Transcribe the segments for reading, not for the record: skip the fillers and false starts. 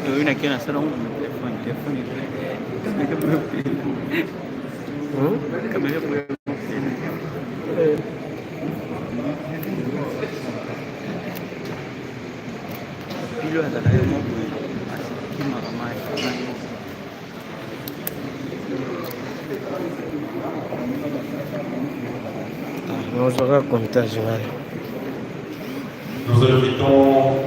Eu vim aqui na sala telefone. Como é que é meu filho? Como é que é meu filho? Filho adalah yang mau gimana mai. Vamos jogar contra João. Nous invitons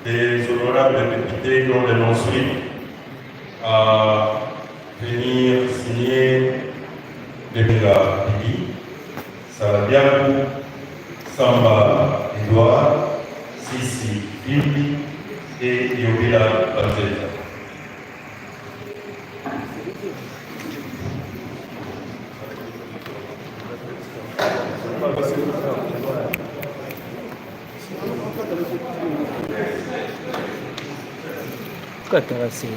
des honorables députés qui ont des noms suites à venir signer Debela Bibi, Saladiakou, Samba Edouard, Sissi Bibi et Yobila Bazeta. Kata assim.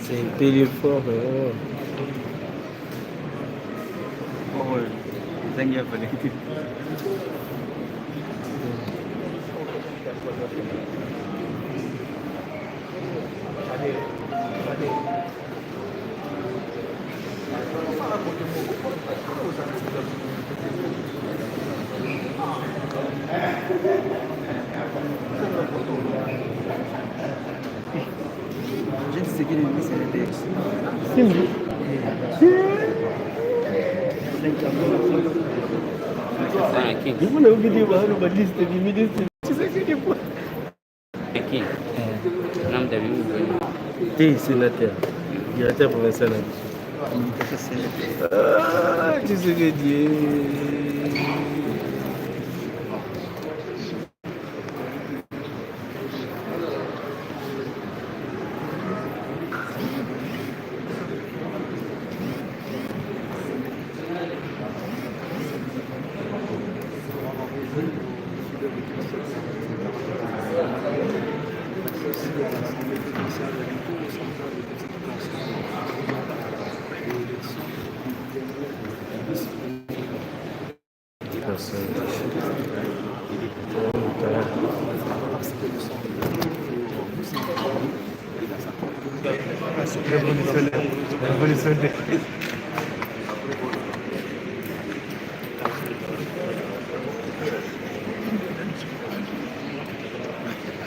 C'est un pilier fort. Oh, Zangya boleh. Gente, seguir mesele değil. Şimdi Mbona ubidi mahali ubadiliste ministre Tshisekedi kwa Qui Nam de sénateur directeur provincial Tshisekedi. Révolutionnaire.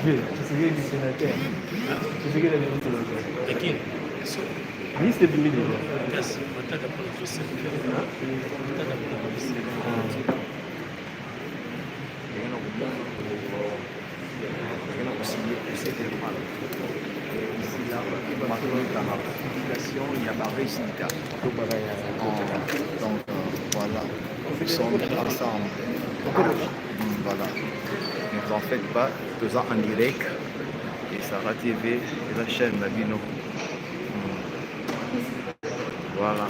Tshisekedi sénateur. Tshisekedi est qui? Ministre du Milieu. Yes, il y a ma résultat. Donc voilà, ils sont ensemble. Voilà. Ne vous en faites pas, faisant en direct. Et Sarah TV et la chaîne Nabino. Voilà.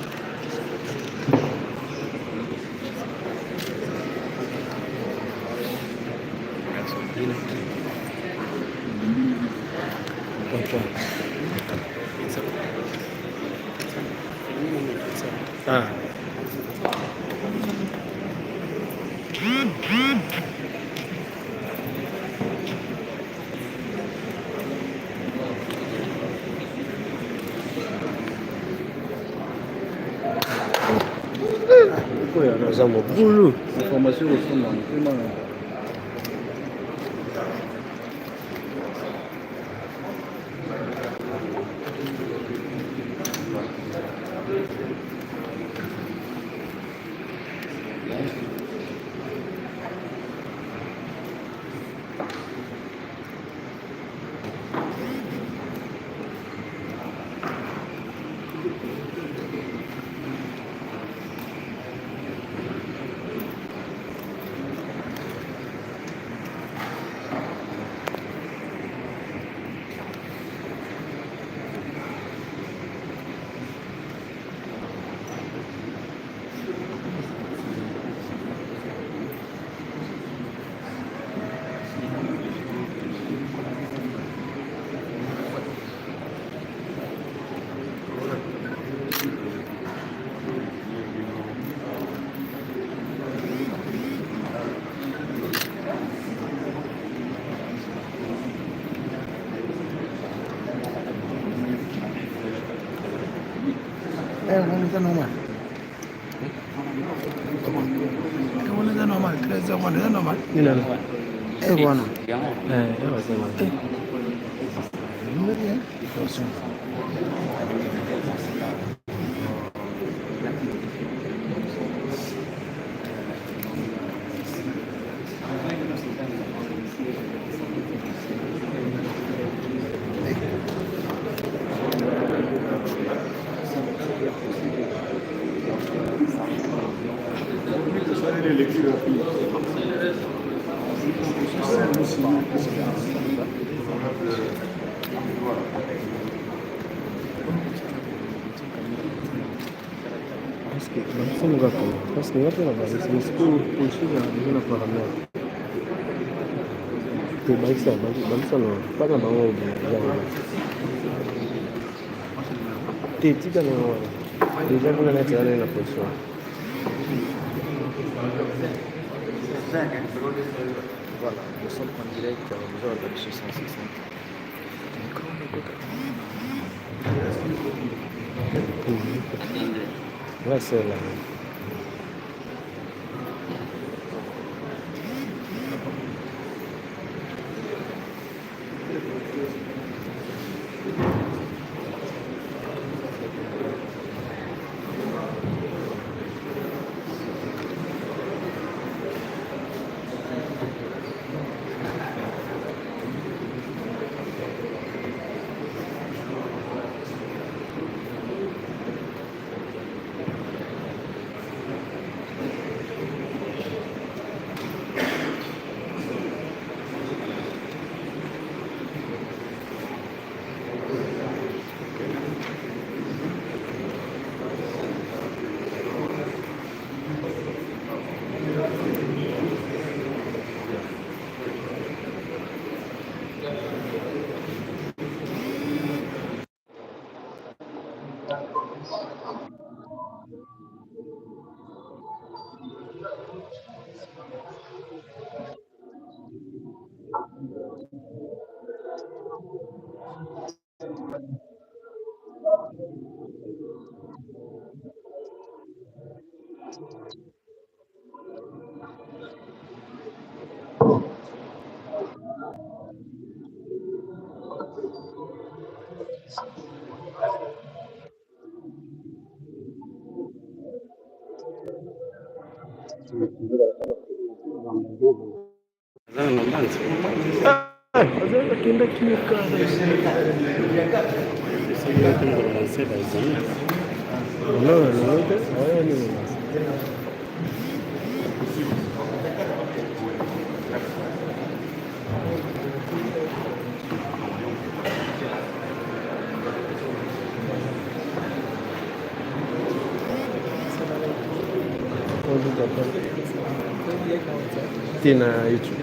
Ah. Nous avons boulot. Information au fond. On est normal. On est normal, très on est normal. Et voilà. Parce que ngapi na basi msiku kushika na paramea. Te baisa no pana bango ya. Te tika no. Déjà kuna na tena na position. Voilà, nous sommes en direct au genre de 660. Là, c'est là. Akienda kiuka Tina YouTube.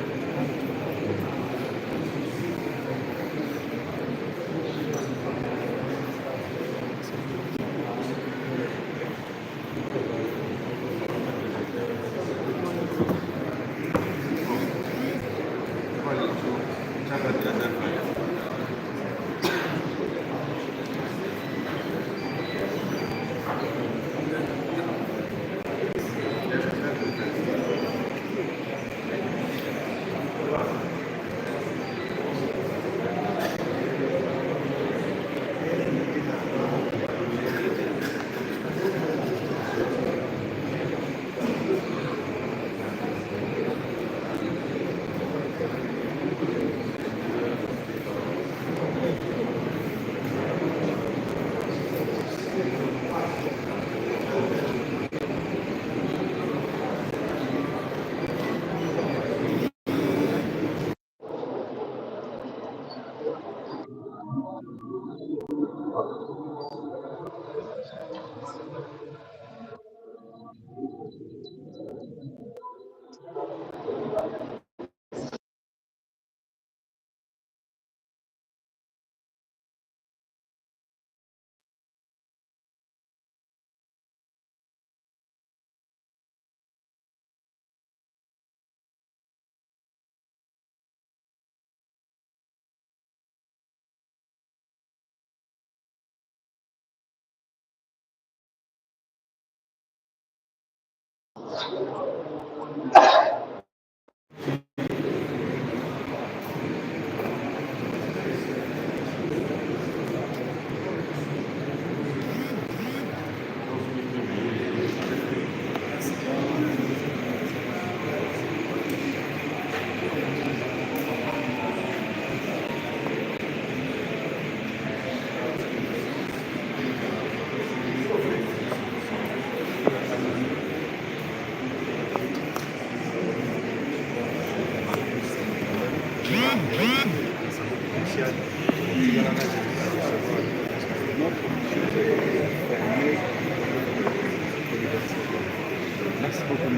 Merci beaucoup,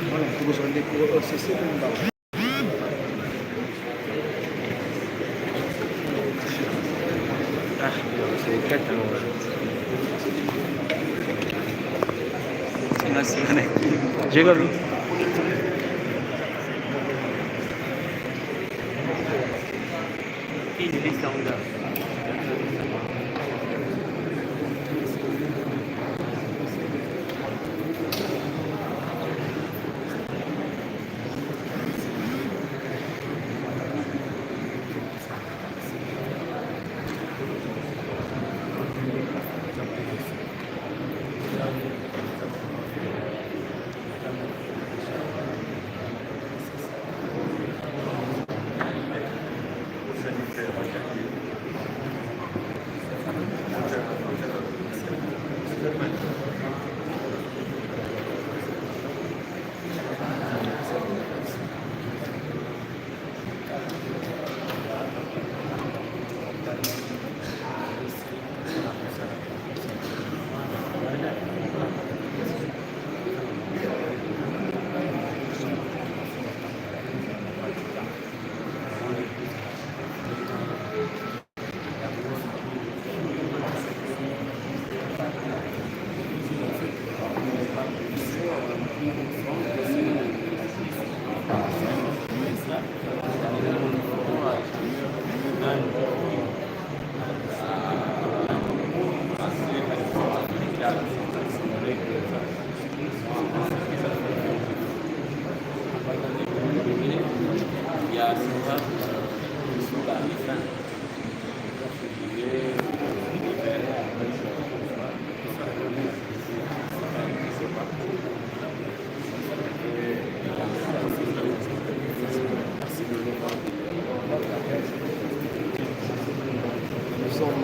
voilà, pour besoin des cours, c'est bon. Ah, c'est 4 alors. J'ai vu.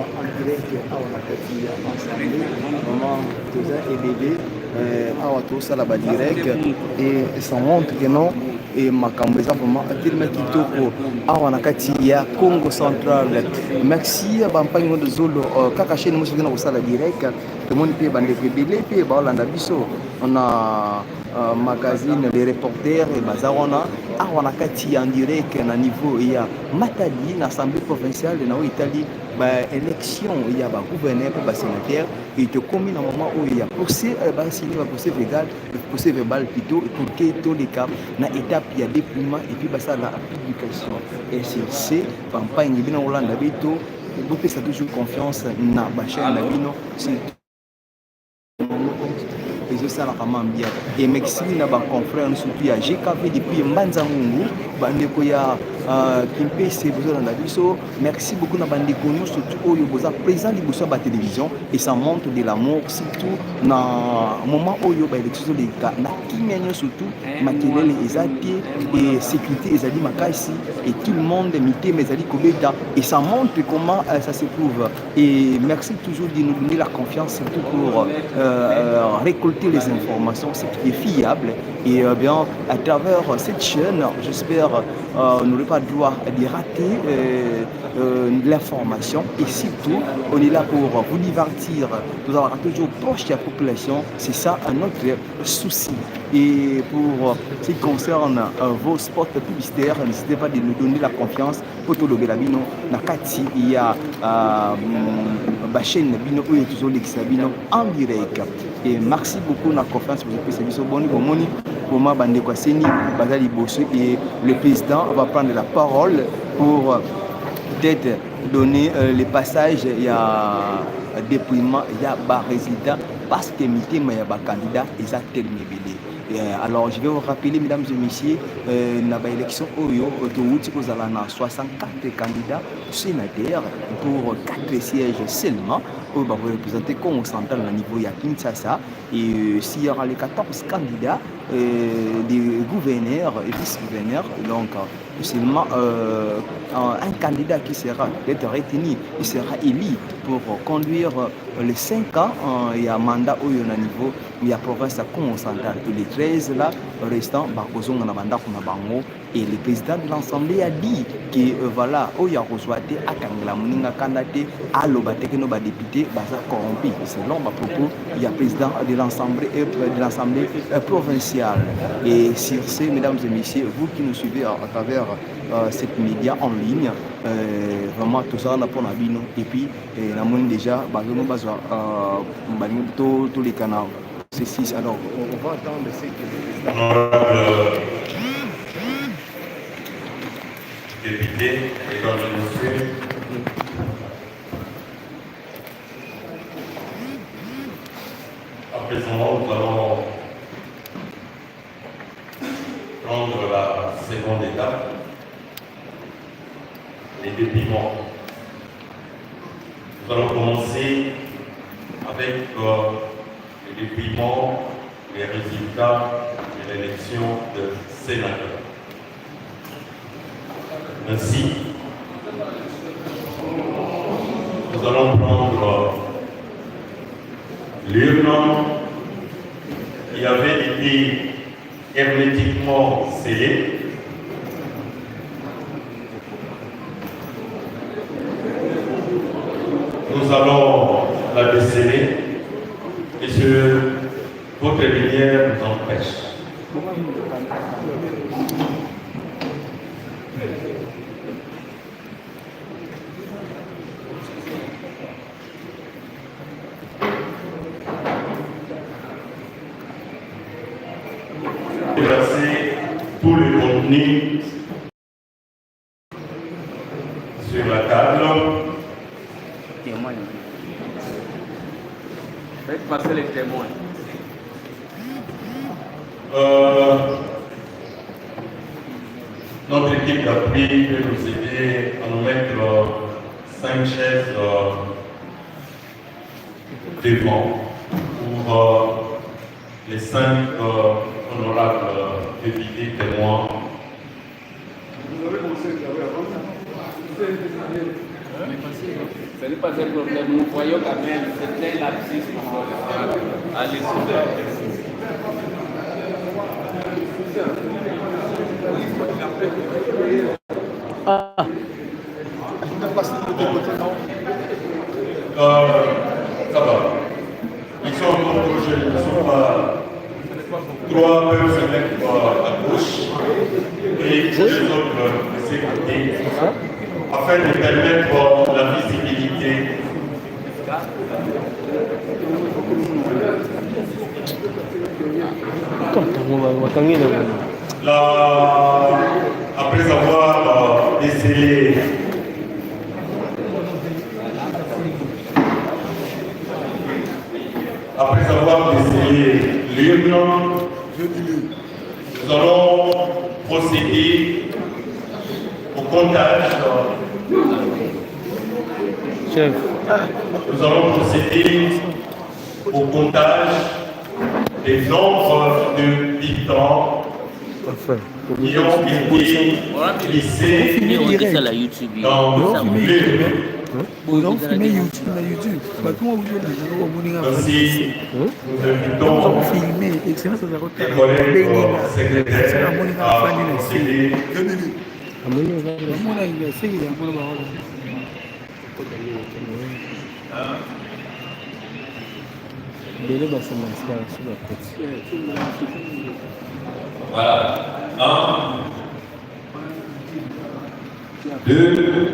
en direct awa na kati ya ensemble vraiment toza ebele awa tosala badirect et ça montre que non et makambo eza vraiment tellement kitoko awa na kati ya Congo Central. Merci bampani ngo zolo kaka chaîne mosusu na kosala direct tomoni mpe bandeko ebele mpe baolanda biso na magazine les reporters et baza wana awa na kati en direct na niveau ya Matadi na assemblée provinciale na Itali ba élection ya ba gouverneur pe ba sénateur et te commis na moment où il y a procès ba signé ba procès verbal plutôt pour que tous les cas na étape ya déploiement et puis ba ça la publication et c'est campagne bino Hollande bito beaucoup ça toujours confiance na ba chaîne na bino ezosalaka mambia et merci na baconfrère surtout ya GKV depuis Mbanza Mungu bandeko ya Kimpese bozolanda biso. Merci beaucoup na bandeko surtout oyo boza présent liboso ya télévision et ça montre de l'amour surtout na moment oyo ba élection leka na kimia surtout makelele ezati et sécurité ezali makasi et tout le monde mitema ezali kobeta et ça montre comment ça se prouve. Et merci toujours de nous donner la confiance surtout pour récolter les informations, ce qui est fiable. Et bien, à travers cette chaîne, j'espère n'aurez pas le droit de rater l'information. Et surtout, on est là pour vous divertir, nous avoir toujours proche de la population. C'est ça notre souci. Et pour ce qui concerne vos spots publicitaires, n'hésitez pas de nous donner la confiance. Pour tout le Belabino, Nakati, il y a la chaîne Bino où il y a toujours l'exabino en direct. Et merci beaucoup de la confiance pour ce service au bon moni pour moi bande Kwaseni Bazali Bosso et le président va prendre la parole pour peut-être donner les passages. Il y a déploiement, il y a bas résident parce que il y a bas candidat ils a tellement belé. Alors je vais vous rappeler mesdames et messieurs na ba élection oyo autouti kozala na 64 candidats sénateurs pour 4 sièges seulement où va vous représenter Congo Central au niveau ya Kinshasa et s'il y aura les 14 candidats des gouverneurs et vice-gouverneurs donc seulement un candidat qui sera peut-être retenu, il sera élu pour conduire les 5 ans. Il y a un mandat où il y a un niveau, il y a province à Congo Central. Et les 13 là restants, et le président de l'Assemblée a dit que voilà, où il y a reçoité à Kangla Muninga Kandate, à l'Obate que nos députés sont corrompus. Selon ma propos, il y a président de l'Assemblée provinciale. Et sur ce, mesdames et messieurs, vous qui nous suivez à travers cette média en ligne, vraiment tout ça on a pour la bino et puis la moine déjà tous les canaux c'est 6 alors on va attendre ce que député et comme je le suis à présent nous allons prendre la seconde étape, les dépouillements. Nous allons commencer avec les dépouillements, les résultats de l'élection de sénateur. Ainsi, nous allons prendre l'urne qui avait été hermétiquement scellée. Nous allons la déceler et sur votre lumière nous empêche. Verser tout le contenu sur la table. Témoin. Faites passer les témoins. Notre équipe d'appui peut nous aider à nous mettre 5 chaises devant pour les 5 honorables députés témoins. Vous avez commencé, vous avez avancé. Ce n'est pas un problème. Nous voyons quand même certains lapsus à l'issue de ça va. Ils sont encore trop jeunes, ils ne sont pas. 3 peuvent se mettre à gauche et les autres de sécurité afin de permettre la visibilité. Là, après avoir décelé l'urne, nous allons procéder au comptage. Chef. Nous allons procéder au comptage des nombres de militants qui ont été glissés ça la YouTube. dans l'urne. Vous avez filmé YouTube. Comment vous voulez Ainsi, nous invitons filmer excellence de les collègues secrétaires à procéder voilà. 1, 2,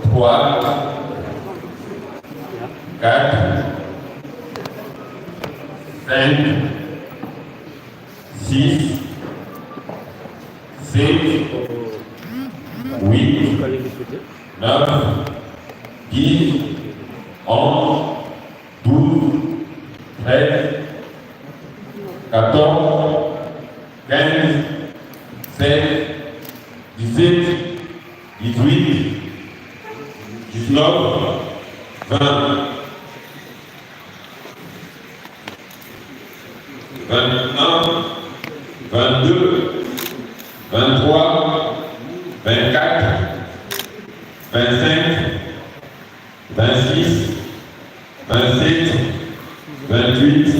3, 4, 5, 6, 7, 8, 9, 10, 11, 12, 13, 14, 15, 16, 17, 18, 19, 20, 21, 22, 23, 24, 25, 26, 27, 28,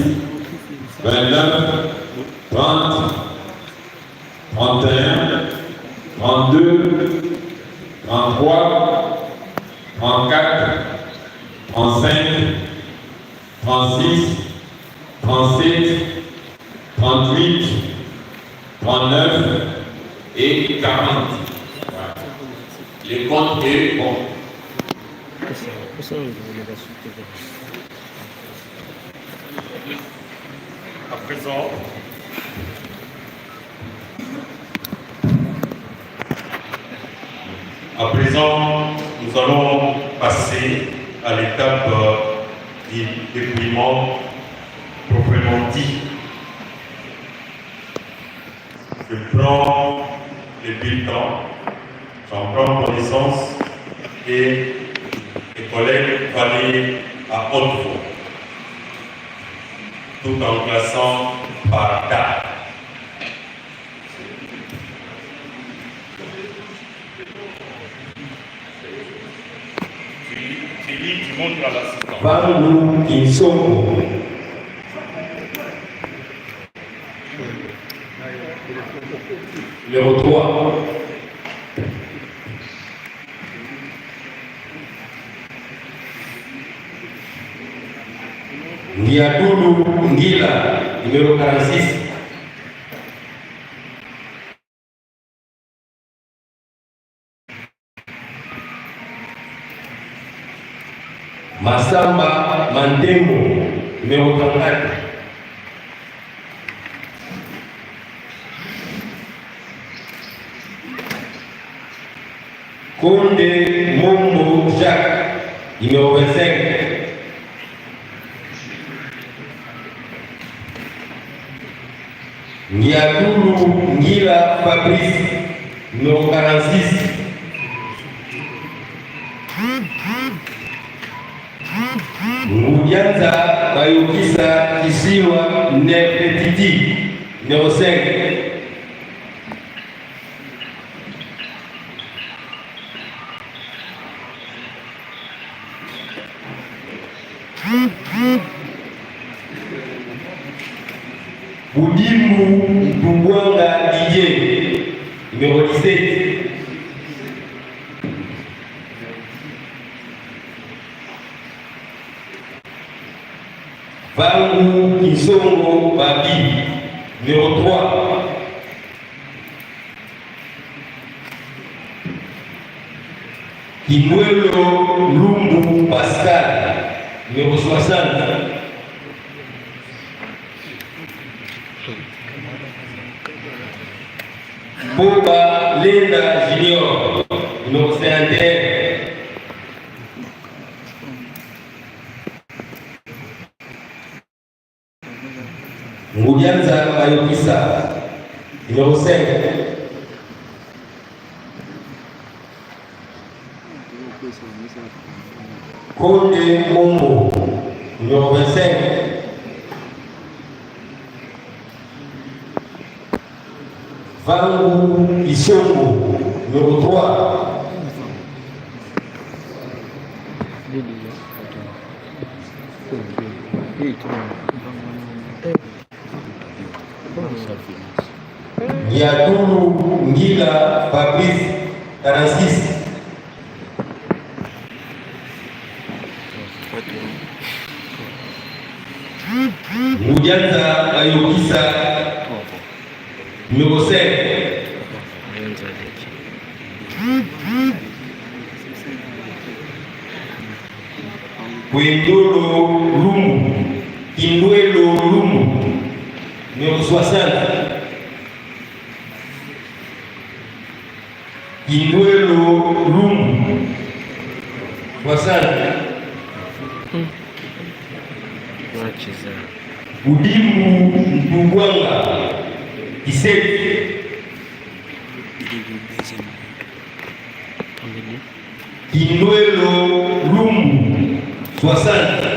29, 30, 31, 32, 33, 34, 35, 36, 37, 38, 39 et 40. Voilà. Les comptes est bon. À présent, nous allons passer à l'étape du dépouillement proprement dit. Je prends les bulletins, j'en prends connaissance et les collègues vont aller à haute voix, tout en classant par date. Tu montres à l'assistant. Bangu Kinsongo. Numéro 3. Ndiadoulou Ngila, numéro 46. Massamba Mandemo, numéro 34. Konde Mombo Jacques, numéro 25. Ndiadoulou Ngila Fabrice, numéro 46. Ngudianza Bayokisa Kisiwa Nefetiti, numéro 5. Boudimou Mbouanga Didier, numéro 17. Vangu Kisongo Babi, numéro 3. Kimuelo Lumbu Pascal, numéro 60. Boba Linda Junior, numéro 51. Ngudianza Mayokisa, numéro 5. Konde Mombo, numéro 25. Vangu Isongo, numéro 3. Yadulu Ngila Fabrice, 46. Ngudianza Ayokisa, numéro 5. Kwendolo Lumu, Kindwelo Lumu, numéro 60. Kindwelo Lumu, 60. Udimu Mbugwanga, 17. Kindwelo Lumu, 60.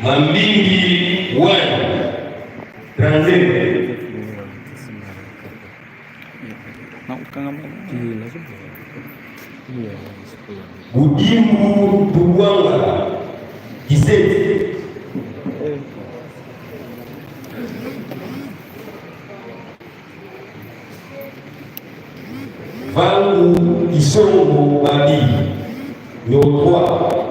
Mambindi 1, 30. Udimu Mbugwanga, 17. Vangu Kisongo Babi, numéro 3.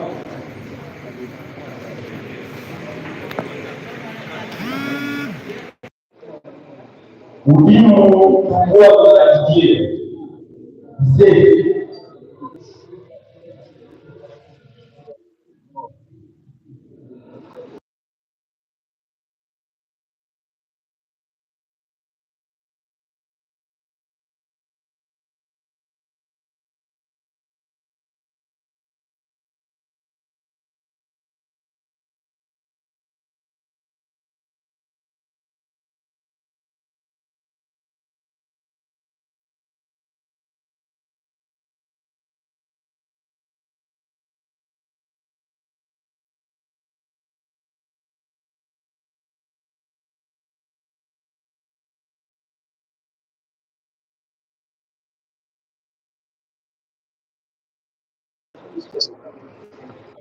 Udimu Mbugwanga Didier, 17.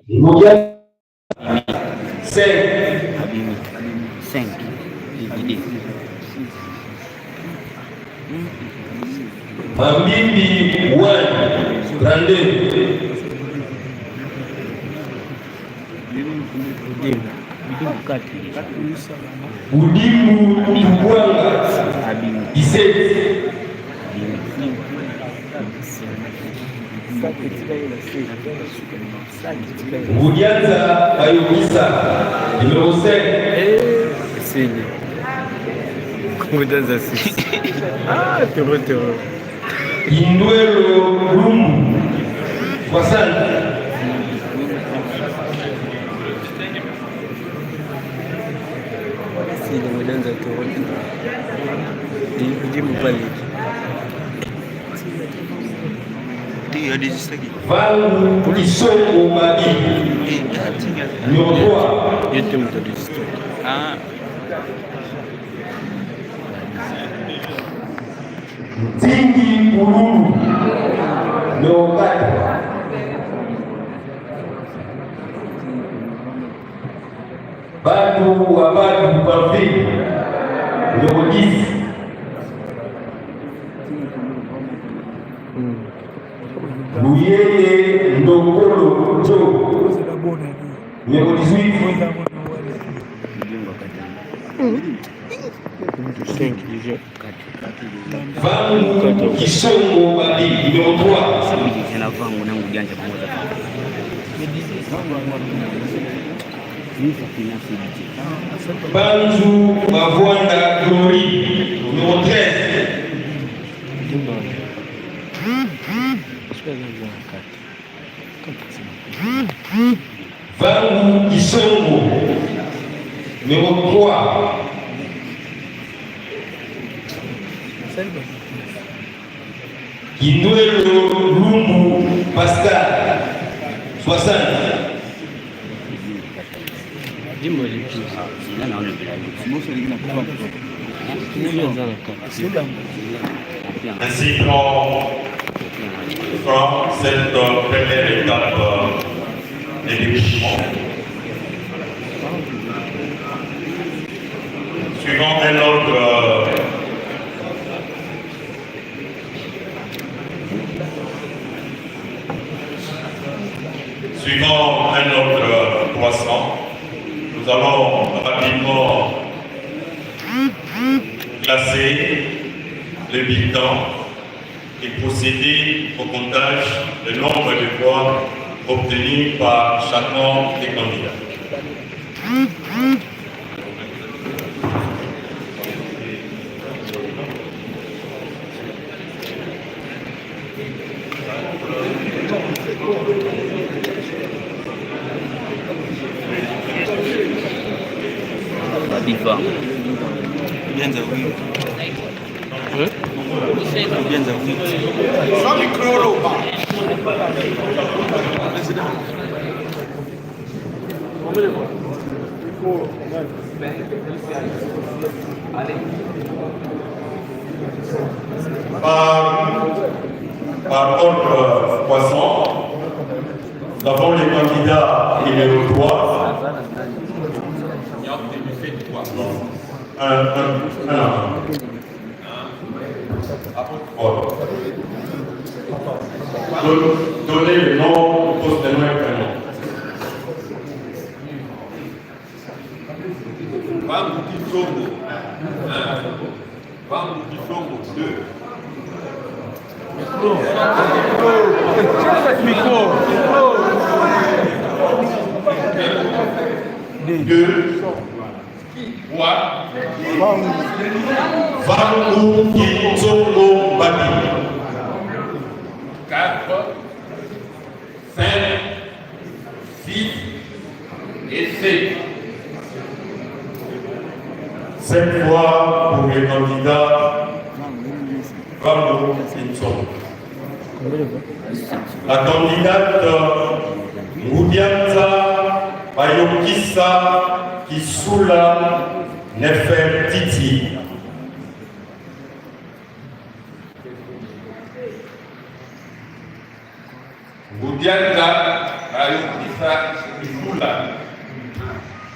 Ngudianza 5 dividé. Mambindi 1, 32. Udimu Mbugwanga, 17. Ngudianza Ayokisa, numéro 5. Ngudianza 6. Ah, terreau. Kindwelo Lumu, 60. Ngudianza terreau. Udimu Bali. Vangu Kisongo Babi, numéro 3. Yote mtadisito. Tingi Pululu, numéro 4. Badou Abadou Bafi, numéro 10. Louyeye Ndokolo Joe, numéro 18. 5 déjà. Vangu Kisongo Babi, numéro 3. Tena vangu nangu janja pamoja. Banzu Bavwanda Glory, numéro 13. Vangu Kisongo, numéro 3. Kinwelo Lumbu Pascal, 60. Dis-moi les pieds. Là, non, le Ainsi prend cette première étape d'élection. Suivant un ordre croissant, nous allons rapidement classer le bilan et procéder au comptage du nombre de voix obtenues par chacun des candidats. Bifa. Bien oui. Bien oui. Sans micro, Par ordre croissant, nous avons les candidats numéro 3. Donnez le nom, poste de nom et prénom. Vangu Kisongo 1, Vangu Kisongo 2. Deux. Vangu Kisongo Babi. 4, 5, 6 et 7. 5 fois pour les candidats Vangu Kisongo. La candidate Moudianza Bayokisa Kisula Nefertiti. Moudianza Bayokisa Kisula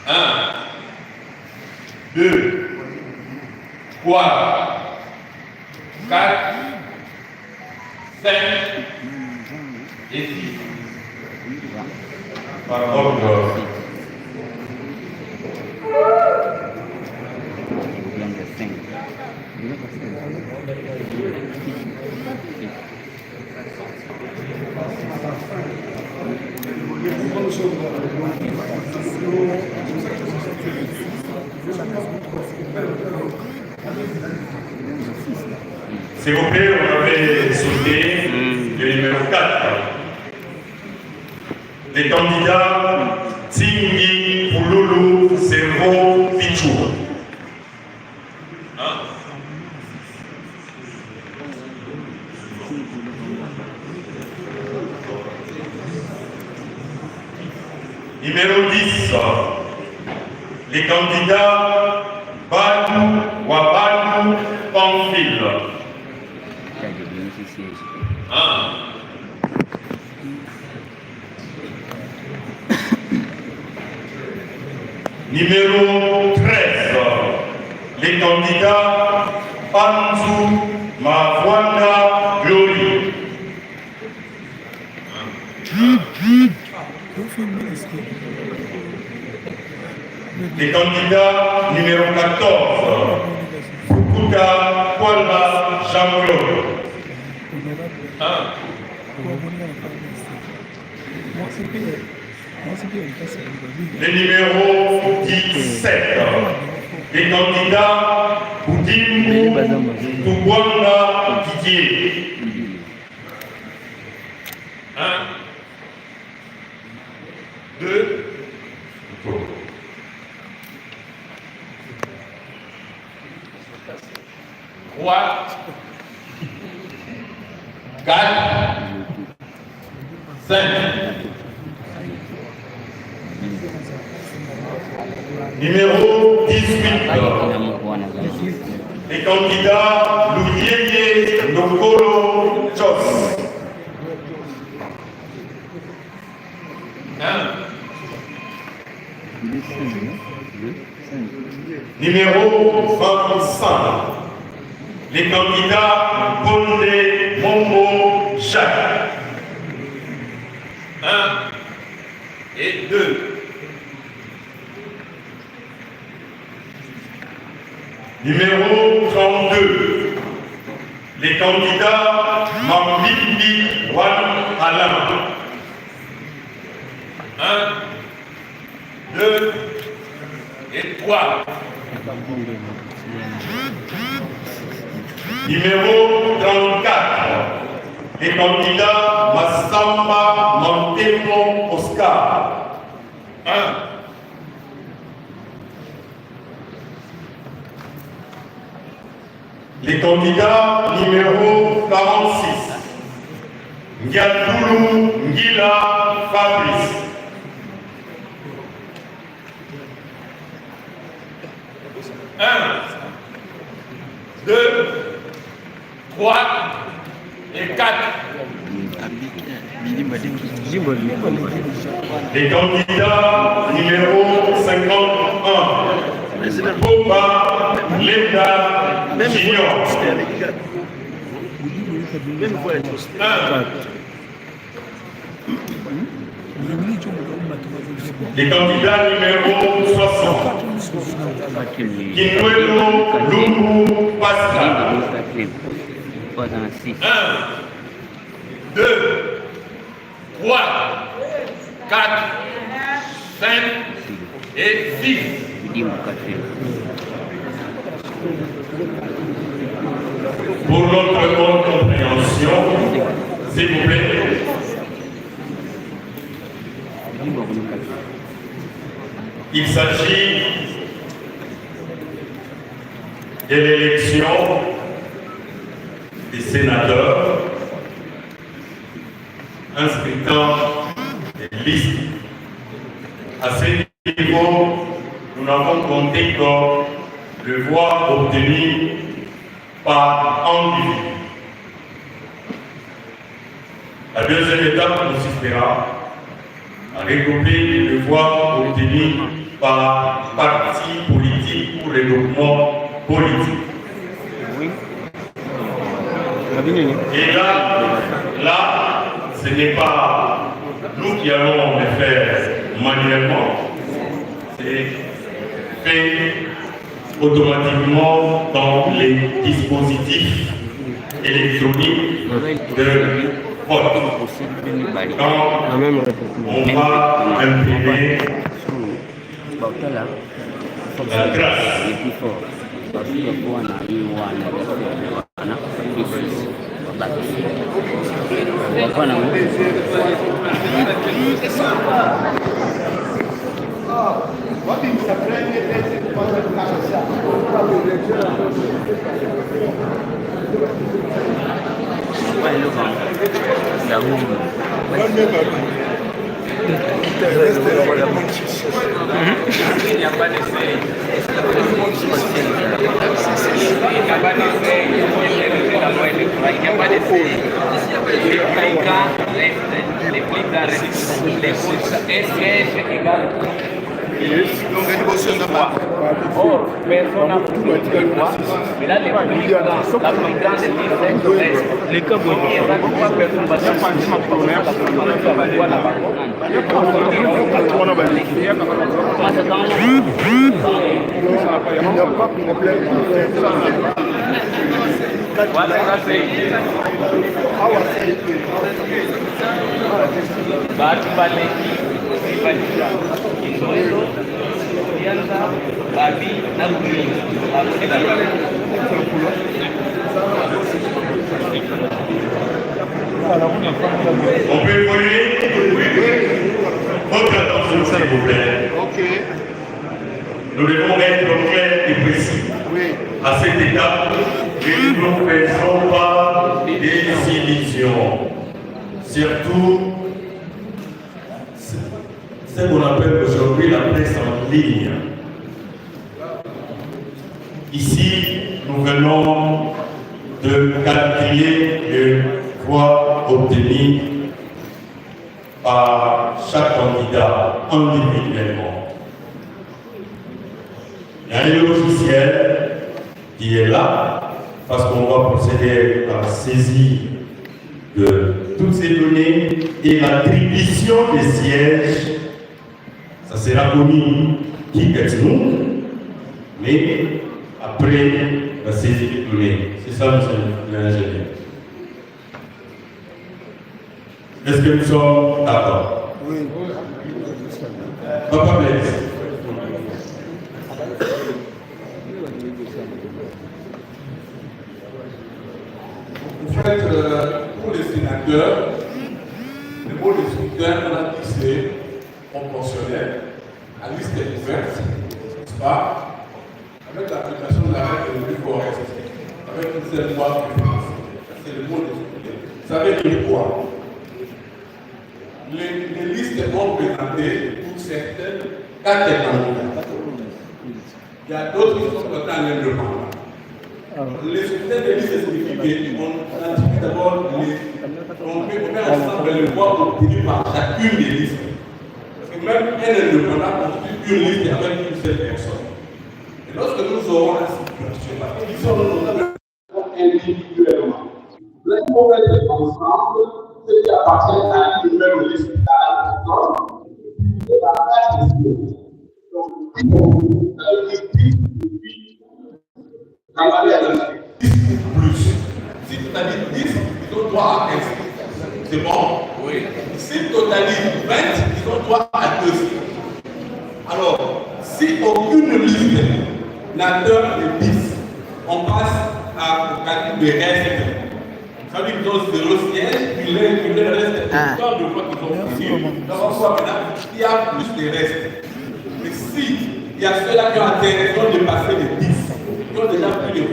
1, 2, 3, 4, 5 et 6. Par ordre. S'il vous plaît, on avait sauté le numéro 4. Les candidats Tingi Pululu Servo Pichou. Numéro 10, les candidats Badou Wabadou Pamphile. siège. Numéro 13, les candidats Panzu Mavwanda Glory. Les candidats numéro 14, Fukuda Kwalba Jean-Claude. Le numéro 17, les candidats Boudimou Toubouanga Didier. 1, 2, 3, 4, 5. Numéro 18, les candidats Louyeye Ndokolo Chos. 1. Numéro 25, les candidats Bondé Momo Jacques. 1 et 2. Numéro 32, les candidats Mambimbi Wan Alam. 1, 2 et 3. Numéro 34, les candidats Massamba Mantemo Oscar. 1. Les candidats numéro 46, Ndiadoulou Ngila Fabrice. 1, 2, 3 et 4. Les candidats numéro 51, Boba Leda Junior. 1. Les candidats numéro 60, Kinwelo Lungu Pascal. 1, 2, 3, 4, 5 et 6. Pour notre bonne compréhension, s'il vous plaît. Il s'agit de l'élection des sénateurs inscritant des listes. À ce niveau, nous n'avons compté que le voix obtenu par individu. La deuxième étape consistera à regrouper les voix obtenues par parti politique ou regroupement politique. Et là, ce n'est pas nous qui allons le faire manuellement, c'est fait automatiquement dans les dispositifs électroniques de vote. Quand on va imprimer la grâce. Il n'y a pas d'essai. Il n'y a pas de série. Les cas restent, les plus restent, les courses, un siège égale. Or, personne n'a pu le voir, mais là, les plus grands, la plus grande reste. Les cas, personne va se On peut évoluer? Votre attention, s'il vous plaît. Nous devons être clairs et précis. À cette étape, nous ne faisons pas des illusions. Surtout, ce qu'on appelle aujourd'hui la presse en ligne. Ici, nous venons de calculer les voix obtenues par chaque candidat individuellement. Il y a un logiciel qui est là parce qu'on va procéder à la saisie de toutes ces données et l'attribution des sièges. Ça sera connu qui est nous, mais après la saisie des données. C'est ça, monsieur l'ingénieur. Est-ce que nous sommes d'accord? Oui. Papa Blaise. En fait, pour les sénateurs, le mot de scrutin, on a dit c'est proportionnel. La liste est ouverte, n'est-ce pas? Avec l'application de la règle du forest, avec une seule voix préférentielle. C'est le mot de scrutin. Ça veut dire quoi? Les listes vont présenter pour certaines 4 candidats. Il y a d'autres qui sont dans le mandat. Les scrutins de listes spécifiques, on indique d'abord on met ensemble les voix obtenues par chacune des listes. Parce que même un indépendant constitue une liste avec une seule personne. Et lorsque nous aurons la situation, ils sont individuellement. Nous devons mettre ensemble ce qui appartient à une même liste à la personne. Donc, ça veut dire 10 plus. Si tu as dit 10, ils ont droit à 15. C'est bon? Oui. Si tu as dit 20, ils ont droit à 2. Alors, si aucune liste n'atteint les 10, on passe au calcul des restes. Ça veut dire qu'ils ont 0 siège, puis le reste, tant de fois qu'ils ont ici. Donc, on voit maintenant qu'il y a plus de restes. Mais si il y a ceux-là qui ont atteint, ils ont dépassé les 10, qui ont déjà pris les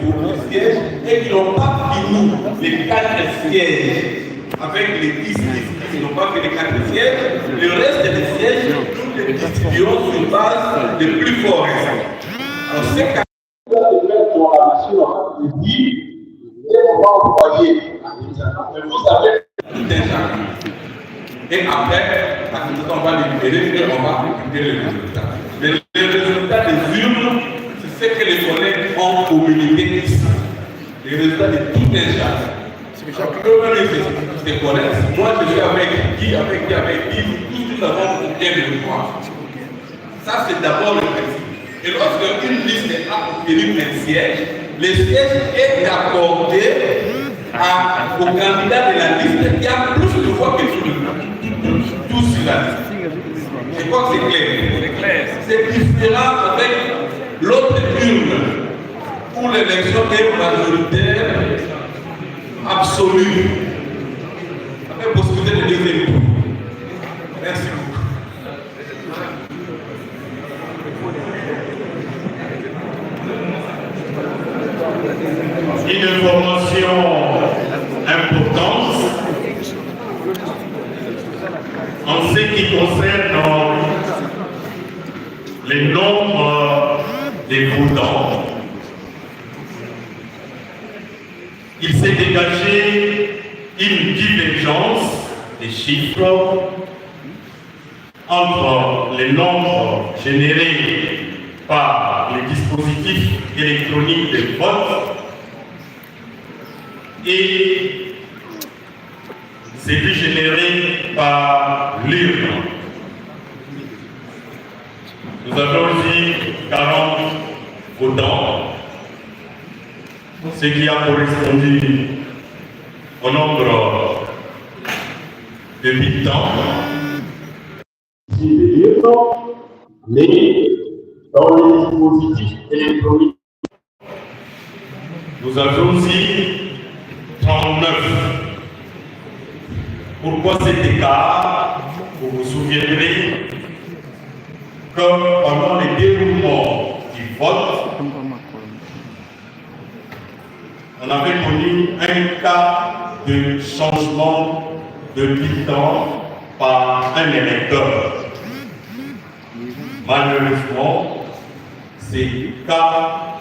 sièges et qui n'ont pas fini les 4 sièges avec les 10 qui n'ont pas fait les 4 sièges, le reste des sièges, nous les distribuons sur base des plus forts récents. Alors, ces 4 sièges dans la machine, on dit, et on va envoyer. Mais vous avez tout un chacun. Et après, on va libérer et on va récupérer les résultats. Mais les résultats des urnes, c'est ce que les collègues ont communiqué ici. Les résultats de tout un chacun. Eux-mêmes, c'est correct. Moi, je suis avec qui, tous nous avons bien de voir. Ça, c'est d'abord le principe. Et lorsqu'une liste a obtenu un siège, le siège est accordé au candidat de la liste qui a plus de voix que tout sur la liste. Je crois que c'est clair. C'est différent avec l'autre urne où l'élection est majoritaire absolue. Avec possibilité de deuxième tour. Merci beaucoup. Une information importante en ce qui concerne les nombres des votants. il s'est dégagé une divergence des chiffres entre les nombres générés par les dispositifs électroniques de vote et celui généré par l'urne. Nous avons eu 40 votants, ce qui a correspondu au nombre de militants. Mais dans les dispositifs électroniques, nous avons eu 39. Pourquoi cet écart? Vous vous souviendrez que pendant le déroulement du vote, on avait connu un cas de changement de bilan par un électeur. Malheureusement, ces cas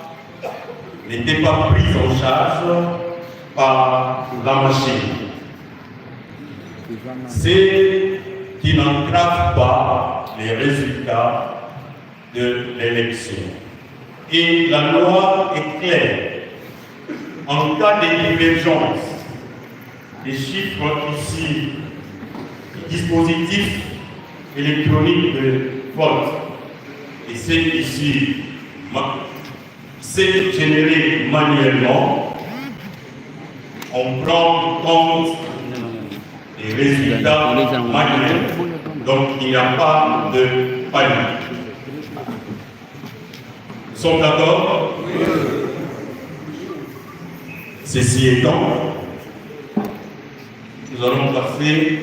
n'étaient pas pris en charge par la machine. C'est qui n'entrave pas les résultats de l'élection. Et la loi est claire. En cas de divergence des chiffres ici, du dispositif électronique de vote, et c'est ici, c'est généré manuellement, on prend compte des résultats manuels, donc il n'y a pas de panique. Nous sommes d'accord? Ceci étant, nous allons passer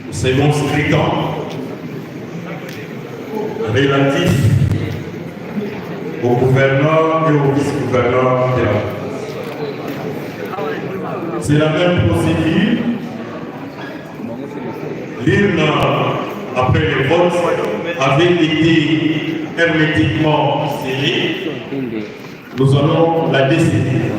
au second scrutin relatif au gouverneur et au vice-gouverneur de la. C'est la même procédure. L'urne, après le vote, avait été hermétiquement scellée. Nous allons la décider.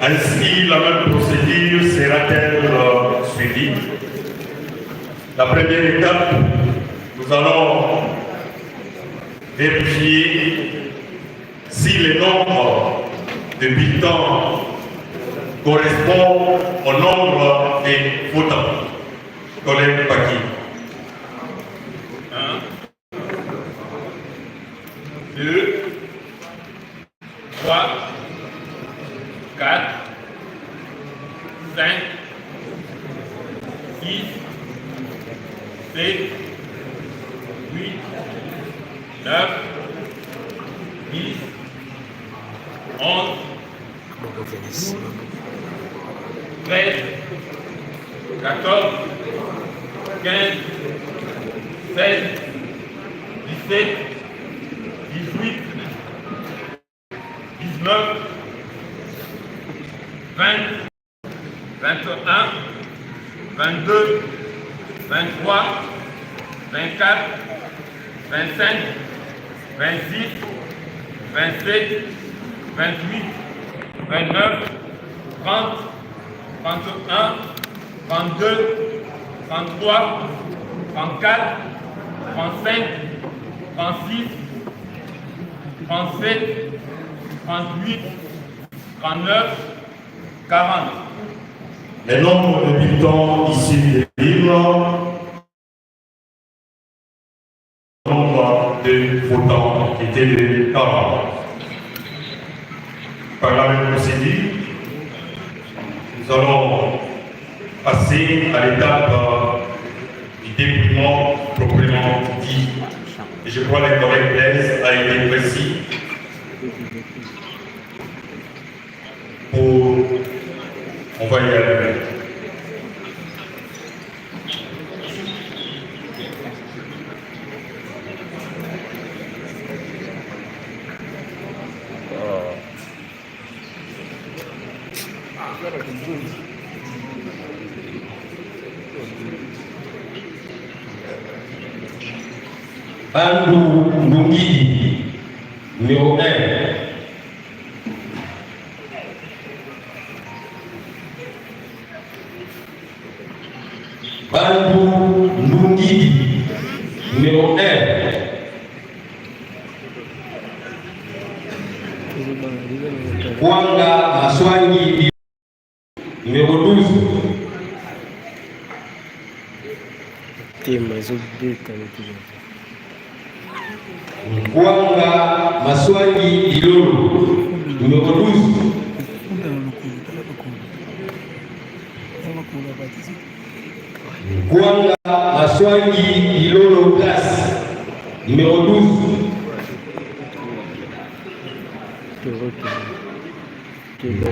Ainsi, la même procédure sera-t-elle suivie? La première étape, nous allons vérifier si le nombre de bulletins correspond au nombre des votants. Collègue Paki. 1, 2, 3, 4, 5, 6, 7, 8, 9, 10, 11, 13, 14, 15, 16, 17, 18, 19, 20, 21, 22, 23, 24, 25, 26, 27, 28, 29, 30, 31, 32, 33, 34, 35, 36, 37, 38, 39, 40. Le nombre de bulletins issus des livres, le nombre de votants était de 40. Par la même procédure, nous allons passer à l'étape du dépouillement proprement dit. Et je crois que le collègue Blaise a été précis pour On va y arriver. Bandou Ndungi, numéro 1. Bandou Ndungi, numéro 1. Kwanga Maswangi, numéro 12. Tema zobeta n'ekilo. Kwanga Maswangi Ilolo, numéro 12. Kwanga Maswangi Ilolo classe, numéro 12.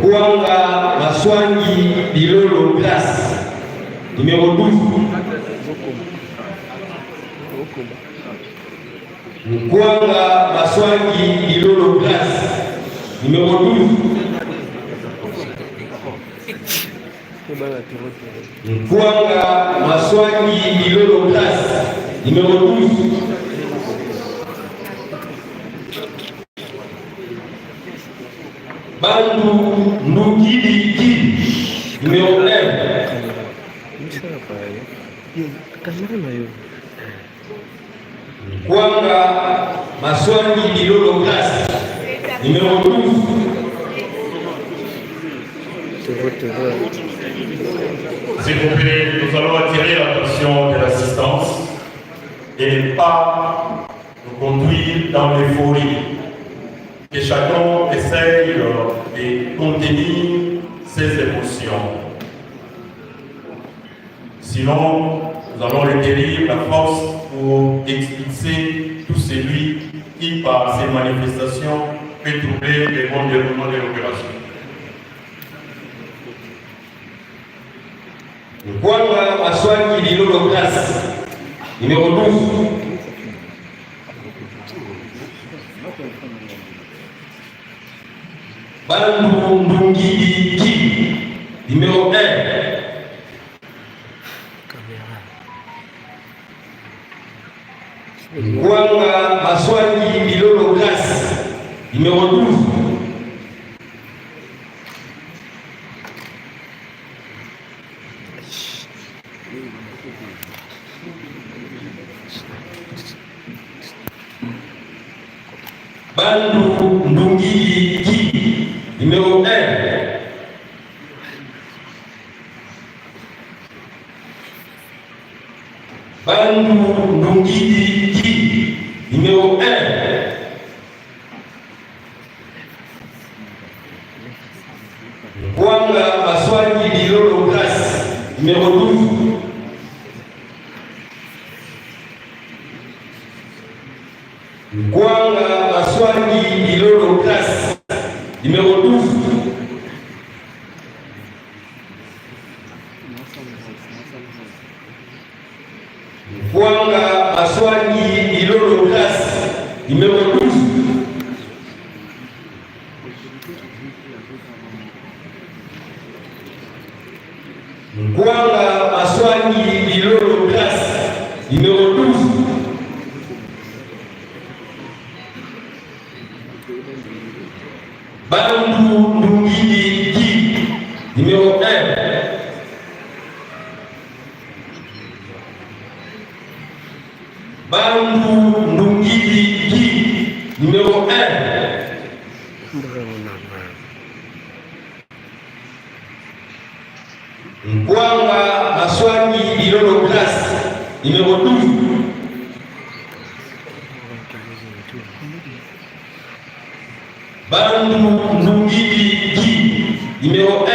Kwanga Maswangi Ilolo classe, numéro 12. Kwanga Maswangi Ilolo classe, numéro 12. Kwanga Maswangi Ilolo classe, numéro 12. Bandou Ndungidi Ki, numéro 1. Kwanga Maswangi Ilolo classe, numéro 12. S'il vous plaît, nous allons attirer l'attention de l'assistance et ne pas nous conduire dans l'euphorie. Que chacun essaye de contenir ses émotions. Sinon, nous allons requérir la force pour expulser tout celui qui, par ces manifestations, peut troubler le bon déroulement de l'opération. Kwanga Maswangi Ilolo classe, numéro 12. Bandou Ndungidi Ki, numéro 1. Kwanga Maswangi Ilolo classe, numéro 12. Bandou Ndungidi Ki, numéro 1. Bandou Ndungidi Ki, numéro 1. Kwanga Maswangi Ilolo classe, numéro 12. Kwanga Maswangi Ilolo classe, numéro 12. Kwanga Maswangi Ilolo classe, numéro 12. Kwanga Maswangi Ilolo classe, numéro 12. Bandou Ndungidi Ki, numéro 1. Bandou Ndungidi Ki, numéro 1. Kwanga Maswangi Ilolo classe, numéro 12. Bandou Ndungidi Ki, numéro 1.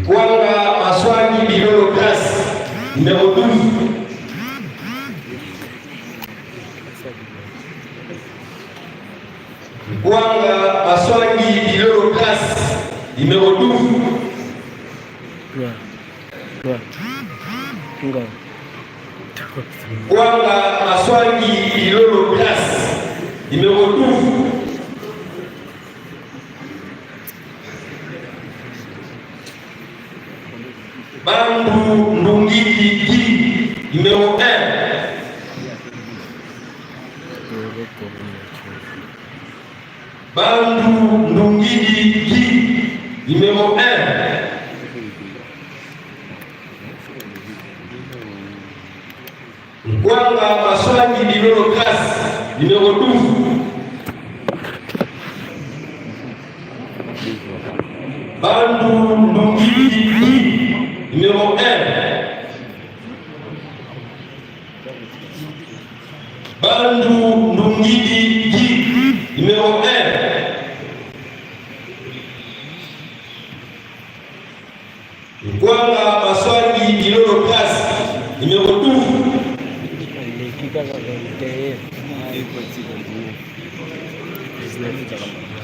Kwanga Maswangi Ilolo classe, numéro 12. Kwanga Maswangi Bilolo classe numéro 12. Kwanga Maswangi Bilolo classe numéro 12. Bandou Ndungidi numéro 1. Bandou Ndungidi numéro 1. Kwanga Maswangi Bilolo classe numéro 12. Bandou Ndungidi numéro 1. Bandou Ndungidi numéro 1. Kwanga Maswangi Bilolo classe numéro 12.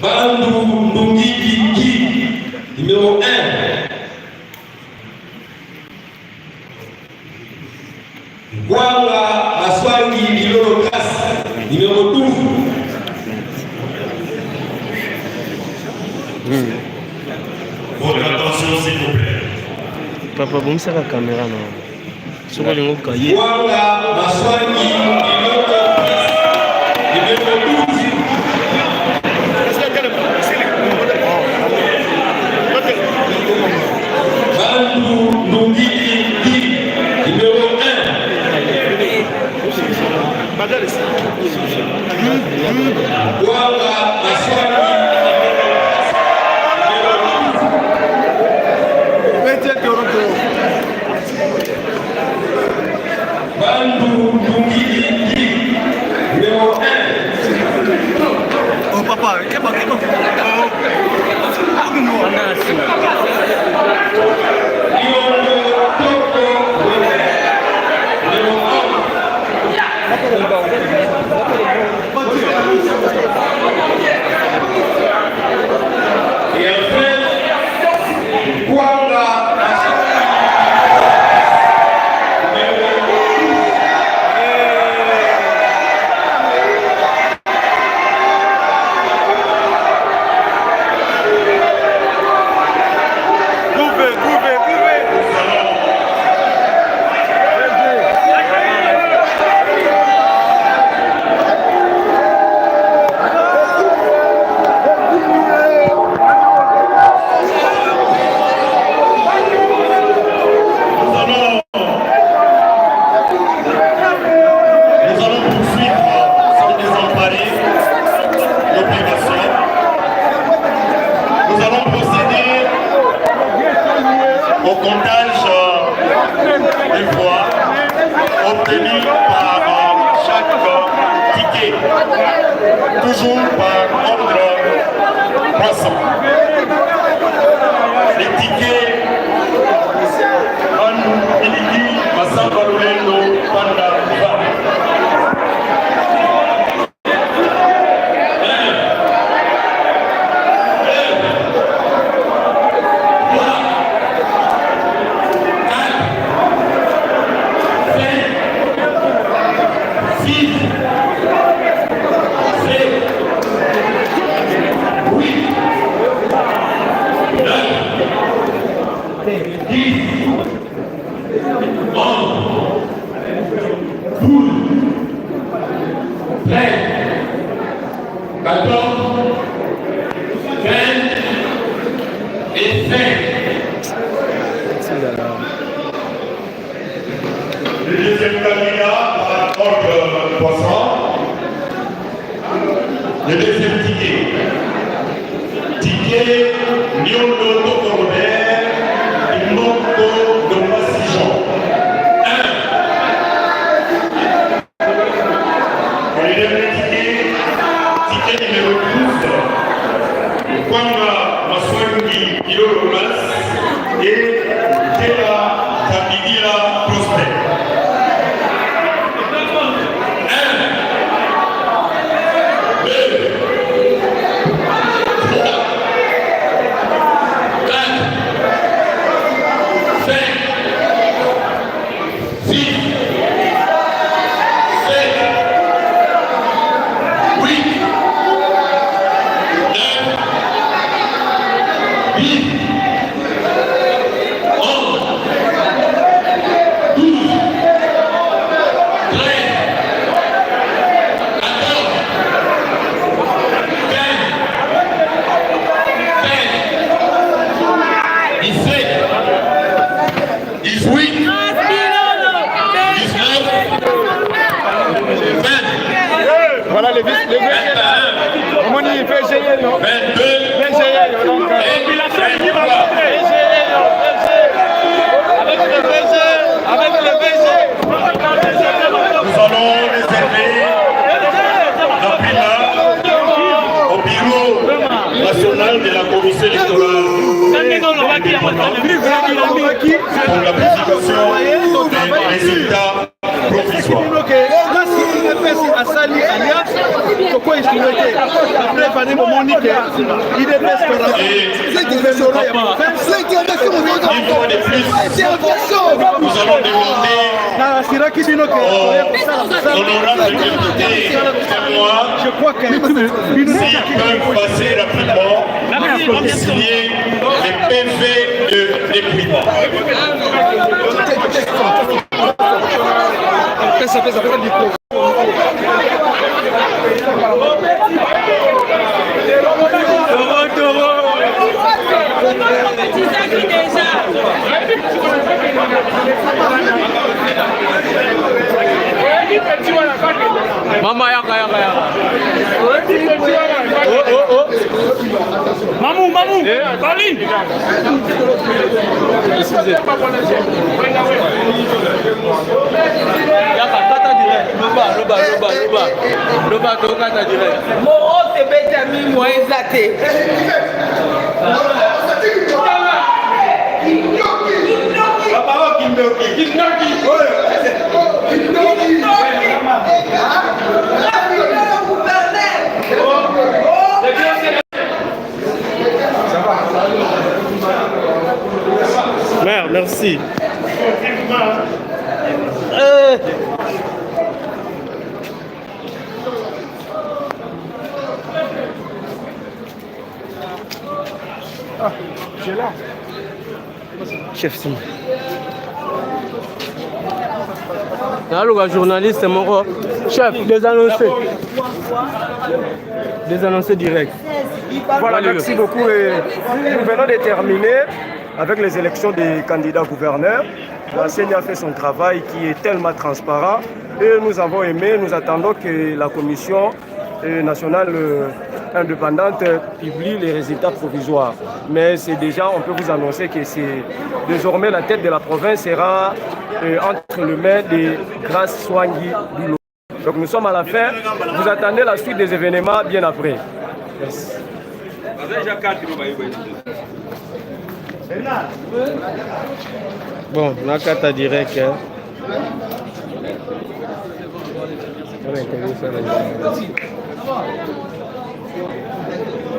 Bandou Ndungidi numéro 1. Kwanga Maswangi Bilolo classe numéro 12. Bon, attention s'il vous plaît. Papa, bon, c'est la caméra, non? Sur le cahier. Kwanga Maswangi Bilolo classe numéro 12. Bandou Ndungidi numéro 1. Kwanga Maswangi Bandou Ndungidi numéro 1. Oh papa, qu'est-ce Et enfin, Kwanga au comptage des voix obtenues par chaque ticket, toujours par ordre croissant. Les tickets Bandou Ndungidi Masamba Lulendo Panda Le deuxième candidat par ordre croissant. Le deuxième ticket. Ticket Nyondo Toko Robert, Imoko de Massijon. 1. Le dernier ticket, ticket numéro 12. Kwanga Maswangi Bilolo classe et Tela Kabidira Prosper. 1, 2, Voilà les vices. On dit VGE, non? 22, VGE, donc. Avec le VG. nous allons réserver la prima au bureau national de la commission électorale pour la publication des résultats provisoires. Asali alliance toko instrumenté après vané Monique il est presque Une fois de plus, nous allons demander aux honorables députés témoins je crois que s'ils peuvent passer rapidement pour signer les PV de dépouillement. Mama yaka. Mamou, Pauline. Yaka kata direct. Loba to kata direct. Mo te beta mi mo ezate. Mère, merci. j'ai là. Chef Sim. Allô, journaliste, mon chef, désannoncé direct. Voilà, merci beaucoup. Et nous venons de terminer avec les élections des candidats gouverneurs. La CENI a fait son travail qui est tellement transparent et nous avons aimé, nous attendons que la commission nationale indépendante publie les résultats provisoires. Mais c'est déjà, on peut vous annoncer que c'est désormais la tête de la province sera entre les mains de Grace Swangui Bilo. Donc nous sommes à la fin, vous attendez la suite des événements bien après. Merci. Bon, on a carte direct. Hein.